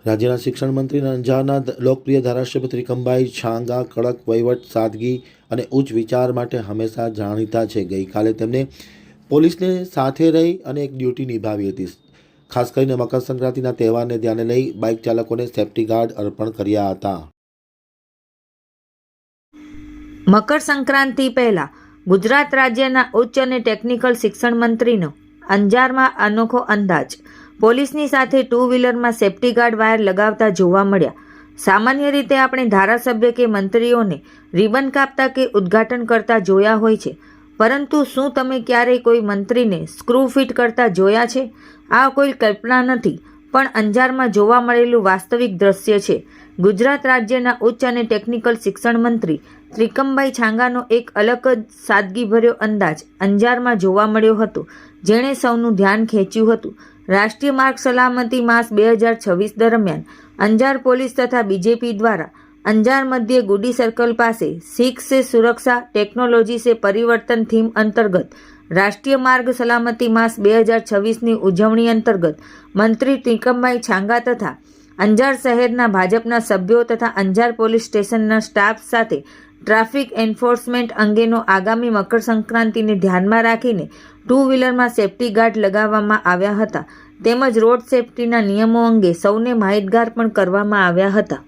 રાજ્યના શિક્ષણ મંત્રી અને અંજારના લોકપ્રિય ધારાસભ્ય ત્રિકમભાઈ છાંગા કડક વહીવટ, સાદગી અને ઉચ્ચ વિચાર માટે હંમેશા જાણીતા છે. ગઈકાલે તેમણે પોલીસને સાથે રહી અને એક ડ્યુટી નિભાવી હતી. ખાસ કરીને મકર સંક્રાંતિના તહેવારને ધ્યાને લઈ બાઇક ચાલકોને સેફ્ટી ગાર્ડ અર્પણ કર્યા હતા. મકર સંક્રાંતિ પહેલા ગુજરાત રાજ્યના ઉચ્ચ અને ટેકનિકલ શિક્ષણ મંત્રીનો અંજારમાં અનોખો અંદાજ. પોલીસની સાથે ટુ વ્હીલરમાં સેફ્ટી ગાર્ડ વાયર લગાવતા જોવા મળ્યા. સામાન્ય રીતે આપણે ધારાસભ્ય કે મંત્રીઓને રિબન કાપતા કે ઉદ્ઘાટન કરતા જોયા હોય છે, પરંતુ શું તમે ક્યારેય કોઈ મંત્રીને સ્ક્રૂ ફિટ કરતા જોયા છે? આ કોઈ કલ્પના નથી, પણ અંજારમાં જોવા મળેલું વાસ્તવિક દ્રશ્ય છે. ગુજરાત રાજ્યના ઉચ્ચ અને ટેકનિકલ શિક્ષણ મંત્રી ત્રિકમભાઈ છાંગાનો એક અલગ જ સાદગીભર્યો અંદાજ અંજારમાં જોવા મળ્યો હતો, જેણે સૌનું ધ્યાન ખેંચ્યું હતું. રાષ્ટ્રીય માર્ગ સલામતી માસ 2026 દરમિયાન અંજાર પોલીસ તથા બીજેપી દ્વારા અંજાર મધ્ય ગુડી સર્કલ પાસે શીખ સે સુરક્ષા ટેકનોલોજી સે પરિવર્તન થીમ અંતર્ગત રાષ્ટ્રીય માર્ગ સલામતી માસ 2026ની ઉજવણી અંતર્ગત મંત્રી ત્રિકમભાઈ છાંગા તથા અંજાર શહેરના ભાજપના સભ્યો તથા અંજાર પોલીસ સ્ટેશનના સ્ટાફ સાથે ટ્રાફિક એન્ફોર્સમેન્ટ અંગેનો આગામી મકર સંક્રાંતિને ધ્યાનમાં રાખીને ટુ વ્હીલરમાં સેફ્ટી ગાર્ડ લગાવવામાં આવ્યા હતા, તેમજ રોડ સેફ્ટીના નિયમો અંગે સૌને માહિતગાર પણ કરવામાં આવ્યા હતા.